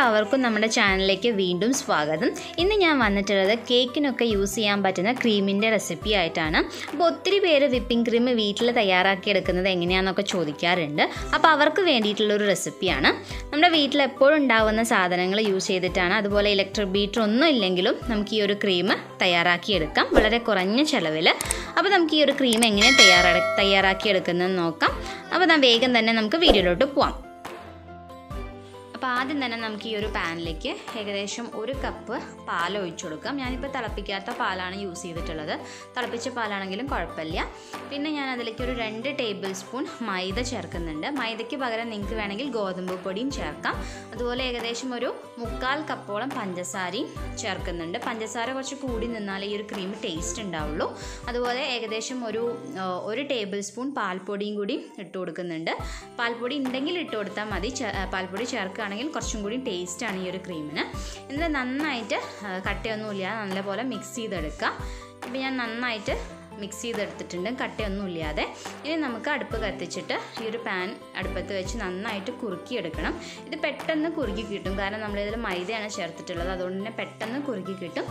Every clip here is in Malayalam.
എല്ലാവർക്കും നമ്മുടെ ചാനലിലേക്ക് വീണ്ടും സ്വാഗതം. ഇന്ന് ഞാൻ വന്നിട്ടുള്ളത് കേക്കിനൊക്കെ യൂസ് ചെയ്യാൻ പറ്റുന്ന ക്രീമിൻ്റെ റെസിപ്പി ആയിട്ടാണ്. അപ്പോൾ ഒത്തിരി പേര് വിപ്പിംഗ് ക്രീം വീട്ടിൽ തയ്യാറാക്കി എടുക്കുന്നത് എങ്ങനെയാണെന്നൊക്കെ ചോദിക്കാറുണ്ട്. അപ്പോൾ അവർക്ക് വേണ്ടിയിട്ടുള്ളൊരു റെസിപ്പിയാണ്. നമ്മുടെ വീട്ടിൽ എപ്പോഴും ഉണ്ടാകുന്ന സാധനങ്ങൾ യൂസ് ചെയ്തിട്ടാണ്, അതുപോലെ ഇലക്ട്രിക് ബീറ്റർ ഒന്നും ഇല്ലെങ്കിലും നമുക്ക് ഈ ഒരു ക്രീം തയ്യാറാക്കിയെടുക്കാം വളരെ കുറഞ്ഞ ചിലവിൽ. അപ്പോൾ നമുക്ക് ഈ ഒരു ക്രീം എങ്ങനെ തയ്യാറാക്കിയെടുക്കുന്നതെന്ന് നോക്കാം. അപ്പോൾ വേഗം തന്നെ നമുക്ക് വീഡിയോയിലോട്ട് പോവാം. അപ്പോൾ ആദ്യം തന്നെ നമുക്ക് ഈ ഒരു പാനിലേക്ക് ഏകദേശം 1 കപ്പ് പാൽ ഒഴിച്ചു കൊടുക്കാം. ഞാനിപ്പോൾ തിളപ്പിക്കാത്ത പാലാണ് യൂസ് ചെയ്തിട്ടുള്ളത്, തിളപ്പിച്ച പാലാണെങ്കിലും കുഴപ്പമില്ല. പിന്നെ ഞാൻ അതിലേക്ക് ഒരു 2 ടേബിൾ സ്പൂൺ മൈദ ചേർക്കുന്നുണ്ട്. മൈദയ്ക്ക് പകരം നിങ്ങൾക്ക് വേണമെങ്കിൽ ഗോതമ്പ് പൊടിയും ചേർക്കാം. അതുപോലെ ഏകദേശം ഒരു 1/4 കപ്പോളം പഞ്ചസാരയും ചേർക്കുന്നുണ്ട്. പഞ്ചസാര കുറച്ച് കൂടി നിന്നാലേ ഈ ഒരു ക്രീം ടേസ്റ്റ് ഉണ്ടാവുള്ളൂ. അതുപോലെ ഏകദേശം ഒരു ടേബിൾ സ്പൂൺ പാൽപ്പൊടിയും കൂടി ഇട്ട് കൊടുക്കുന്നുണ്ട്. പാൽപ്പൊടി ഉണ്ടെങ്കിൽ ഇട്ട് കൊടുത്താൽ മതി. പാൽപ്പൊടി ചേർക്കുകയാണെങ്കിൽ കുറച്ചും കൂടി ടേസ്റ്റാണ് ഈ ഒരു ക്രീമിന്. എന്നിട്ട് നന്നായിട്ട് കട്ടയൊന്നുമില്ല നല്ലപോലെ മിക്സ് ചെയ്തെടുക്കുക. ഇപ്പം ഞാൻ നന്നായിട്ട് മിക്സ് ചെയ്തെടുത്തിട്ടുണ്ട് കട്ടയൊന്നുമില്ലാതെ. ഇനി നമുക്ക് അടുപ്പ് കത്തിച്ചിട്ട് ഈ ഒരു പാൻ അടുപ്പത്ത് വെച്ച് നന്നായിട്ട് കുറുക്കിയെടുക്കണം. ഇത് പെട്ടെന്ന് കുറുക്കി കിട്ടും, കാരണം നമ്മളിതിൽ മൈദയാണ് ചേർത്തിട്ടുള്ളത്, അതുകൊണ്ട് തന്നെ പെട്ടെന്ന് കുറുക്കി കിട്ടും.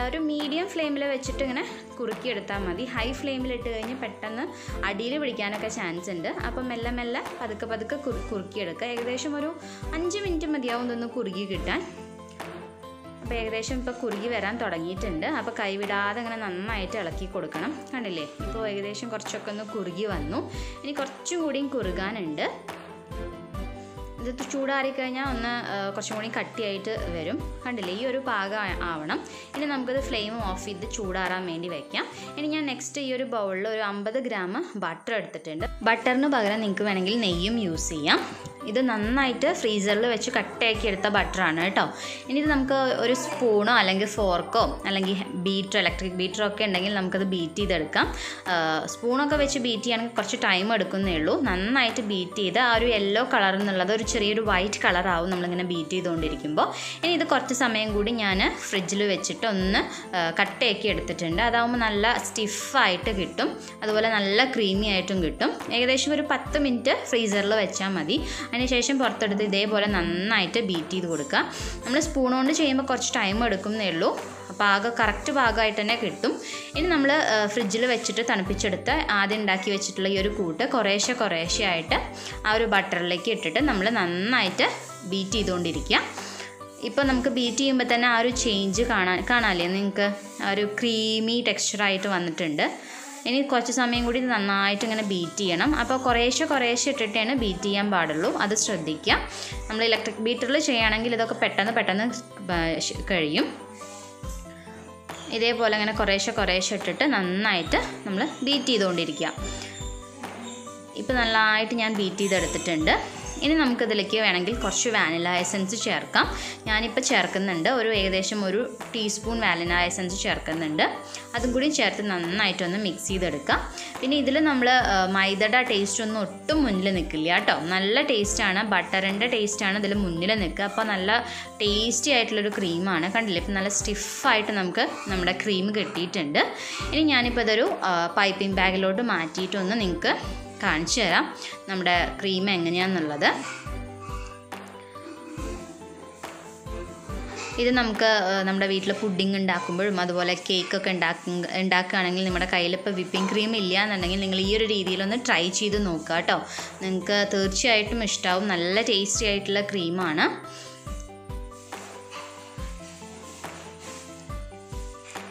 ഒരു മീഡിയം ഫ്ലെയിമിൽ വെച്ചിട്ട് ഇങ്ങനെ കുറുക്കിയെടുത്താൽ മതി. ഹൈ ഫ്ലെയിമിൽ ഇട്ട് കഴിഞ്ഞ് പെട്ടെന്ന് അടിയിൽ പിടിക്കാനൊക്കെ ചാൻസ് ഉണ്ട്. അപ്പം മെല്ലെ മെല്ലെ പതുക്കെ കുറുക്കിയെടുക്കുക. ഏകദേശം ഒരു 5 മിനിറ്റ് മതിയാവും ഇതൊന്ന് കുറുക്കി കിട്ടാൻ. അപ്പോൾ ഏകദേശം ഇപ്പോൾ കുറുകി വരാൻ തുടങ്ങിയിട്ടുണ്ട്. അപ്പോൾ കൈവിടാതെ ഇങ്ങനെ നന്നായിട്ട് ഇളക്കി കൊടുക്കണം. കണ്ടില്ലേ, ഇപ്പോൾ ഏകദേശം കുറച്ചൊക്കെ ഒന്ന് കുറുകി വന്നു. ഇനി കുറച്ചും കൂടിയും കുറുകാനുണ്ട്. ഇത് ചൂടാറിക്കഴിഞ്ഞാൽ കുറച്ചും കൂടി കട്ടിയായിട്ട് വരും. കണ്ടില്ലേ, ഈ ഒരു പാകം ആവണം. ഇനി നമുക്കത് ഫ്ലെയിം ഓഫ് ചെയ്ത് ചൂടാറാൻ വേണ്ടി വയ്ക്കാം. ഇനി ഞാൻ നെക്സ്റ്റ് ഈ ഒരു ബൗളിൽ ഒരു 50 ഗ്രാം ബട്ടർ എടുത്തിട്ടുണ്ട്. ബട്ടറിന് പകരം നിങ്ങൾക്ക് വേണമെങ്കിൽ നെയ്യും യൂസ് ചെയ്യാം. ഇത് നന്നായിട്ട് ഫ്രീസറിൽ വെച്ച് കട്ടയാക്കി എടുത്ത ബട്ടറാണ് കേട്ടോ. ഇനി ഇത് നമുക്ക് ഒരു സ്പൂണോ അല്ലെങ്കിൽ ഫോർക്കോ അല്ലെങ്കിൽ ഇലക്ട്രിക് ബീറ്ററോ ഒക്കെ ഉണ്ടെങ്കിൽ നമുക്കത് ബീറ്റ് ചെയ്തെടുക്കാം. സ്പൂണൊക്കെ വെച്ച് ബീറ്റ് ചെയ്യുകയാണെങ്കിൽ കുറച്ച് ടൈം എടുക്കുന്നേ ഉള്ളൂ. നന്നായിട്ട് ബീറ്റ് ചെയ്ത് ആ ഒരു യെല്ലോ കളർ എന്നുള്ളത് ഒരു ചെറിയൊരു വൈറ്റ് കളറാവും നമ്മളിങ്ങനെ ബീറ്റ് ചെയ്തുകൊണ്ടിരിക്കുമ്പോൾ. ഇനി ഇത് കുറച്ച് സമയം കൂടി ഞാൻ ഫ്രിഡ്ജിൽ വെച്ചിട്ട് ഒന്ന് കട്ടയാക്കി എടുത്തിട്ടുണ്ട്. അതാവുമ്പോൾ നല്ല സ്റ്റിഫായിട്ട് കിട്ടും, അതുപോലെ നല്ല ക്രീമി ആയിട്ടും കിട്ടും. ഏകദേശം ഒരു 10 മിനിറ്റ് ഫ്രീസറിൽ വെച്ചാൽ മതി. അതിനുശേഷം പുറത്തെടുത്ത് ഇതേപോലെ നന്നായിട്ട് ബീറ്റ് ചെയ്ത് കൊടുക്കുക. നമ്മൾ സ്പൂൺ കൊണ്ട് ചെയ്യുമ്പോൾ കുറച്ച് ടൈം എടുക്കുന്നേ ഉള്ളൂ. കറക്റ്റ് പാകമായിട്ട് തന്നെ കിട്ടും. ഇനി നമ്മൾ ഫ്രിഡ്ജിൽ വെച്ചിട്ട് തണുപ്പിച്ചെടുത്ത് ആദ്യം ഉണ്ടാക്കി വെച്ചിട്ടുള്ള ഈ ഒരു കൂട്ട് കുറേശ്ശെ ആയിട്ട് ആ ഒരു ബട്ടറിലേക്ക് ഇട്ടിട്ട് നമ്മൾ നന്നായിട്ട് ബീറ്റ് ചെയ്തുകൊണ്ടിരിക്കുക. ഇപ്പോൾ നമുക്ക് ബീറ്റ് ചെയ്യുമ്പോൾ തന്നെ ആ ഒരു ചേഞ്ച് കാണാമല്ലേ നിങ്ങൾക്ക്, ആ ഒരു ക്രീമി ടെക്സ്ചറായിട്ട് വന്നിട്ടുണ്ട്. ഇനി കുറച്ച് സമയം കൂടി നന്നായിട്ട് ഇങ്ങനെ ബീറ്റ് ചെയ്യണം. അപ്പോൾ കുറേശ്ശെ ഇട്ടിട്ടാണ് ബീറ്റ് ചെയ്യാൻ പാടുള്ളൂ, അത് ശ്രദ്ധിക്കുക. നമ്മൾ ഇലക്ട്രിക് ബീറ്ററിൽ ചെയ്യുകയാണെങ്കിൽ ഇതൊക്കെ പെട്ടെന്ന് കഴിയും. ഇതേപോലെ അങ്ങനെ കുറേശ്ശെ ഇട്ടിട്ട് നന്നായിട്ട് നമ്മൾ ബീറ്റ് ചെയ്തുകൊണ്ടിരിക്കുക. ഇപ്പോൾ നല്ലതായിട്ട് ഞാൻ ബീറ്റ് ചെയ്തെടുത്തിട്ടുണ്ട്. ഇനി നമുക്കിതിലേക്ക് വേണമെങ്കിൽ കുറച്ച് വാനില എസൻസ് ചേർക്കാം. ഞാനിപ്പോൾ ചേർക്കുന്നുണ്ട് ഏകദേശം 1 ടീസ്പൂൺ വാനില എസൻസ് ചേർക്കുന്നുണ്ട്. അതും കൂടി ചേർത്ത് നന്നായിട്ടൊന്ന് മിക്സ് ചെയ്തെടുക്കാം. പിന്നെ ഇതിൽ നമ്മൾ മൈദയുടെ ടേസ്റ്റ് ഒന്നും ഒട്ടും മുന്നിൽ നിൽക്കില്ല കേട്ടോ. നല്ല ടേസ്റ്റാണ്, ബട്ടറിൻ്റെ ടേസ്റ്റാണ് ഇതിൽ മുന്നിൽ നിൽക്കുക. അപ്പോൾ നല്ല ടേസ്റ്റി ആയിട്ടുള്ളൊരു ക്രീമാണ്. കണ്ടില്ലേ, ഇപ്പം നല്ല സ്റ്റിഫായിട്ട് നമ്മുടെ ക്രീം കിട്ടിയിട്ടുണ്ട്. ഇനി ഞാനിപ്പോൾ ഇതൊരു പൈപ്പിംഗ് ബാഗിലോട്ട് മാറ്റിയിട്ടൊന്ന് നിങ്ങൾക്ക് കാണിച്ചു തരാം നമ്മുടെ ക്രീം എങ്ങനെയാണെന്നുള്ളത്. ഇത് നമുക്ക് നമ്മുടെ വീട്ടിൽ പുഡിംഗ് ഉണ്ടാക്കുമ്പോഴും അതുപോലെ കേക്കൊക്കെ ഉണ്ടാക്കുകയാണെങ്കിൽ നമ്മുടെ കയ്യിൽ ഇപ്പോൾ വിപ്പിംഗ് ക്രീം ഇല്ല എന്നുണ്ടെങ്കിൽ നിങ്ങൾ ഈ ഒരു രീതിയിലൊന്ന് ട്രൈ ചെയ്ത് നോക്കുക കേട്ടോ. നിങ്ങൾക്ക് തീർച്ചയായിട്ടും ഇഷ്ടമാവും. നല്ല ടേസ്റ്റി ആയിട്ടുള്ള ക്രീമാണ്.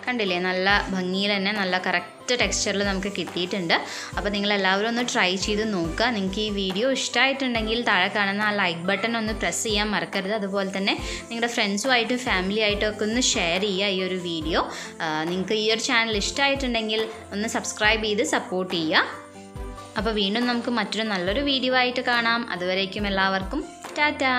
കണ്ടില്ലേ, നല്ല ഭംഗിയിൽ തന്നെ നല്ല കറക്റ്റ് ടെക്സ്ചറിൽ നമുക്ക് കിട്ടിയിട്ടുണ്ട്. അപ്പോൾ നിങ്ങളെല്ലാവരും ഒന്ന് ട്രൈ ചെയ്ത് നോക്കുക. നിങ്ങൾക്ക് ഈ വീഡിയോ ഇഷ്ടമായിട്ടുണ്ടെങ്കിൽ താഴെ കാണുന്ന ആ ലൈക്ക് ബട്ടൺ ഒന്ന് പ്രസ് ചെയ്യാൻ മറക്കരുത്. അതുപോലെ തന്നെ നിങ്ങളുടെ ഫ്രണ്ട്സുമായിട്ടും ഫാമിലി ആയിട്ടൊക്കെ ഒന്ന് ഷെയർ ചെയ്യുക ഈ ഒരു വീഡിയോ. നിങ്ങൾക്ക് ഈ ഒരു ചാനൽ ഇഷ്ടമായിട്ടുണ്ടെങ്കിൽ ഒന്ന് സബ്സ്ക്രൈബ് ചെയ്ത് സപ്പോർട്ട് ചെയ്യുക. അപ്പോൾ വീണ്ടും നമുക്ക് മറ്റൊരു നല്ലൊരു വീഡിയോ ആയിട്ട് കാണാം. അതുവരേക്കും എല്ലാവർക്കും ടാറ്റാ.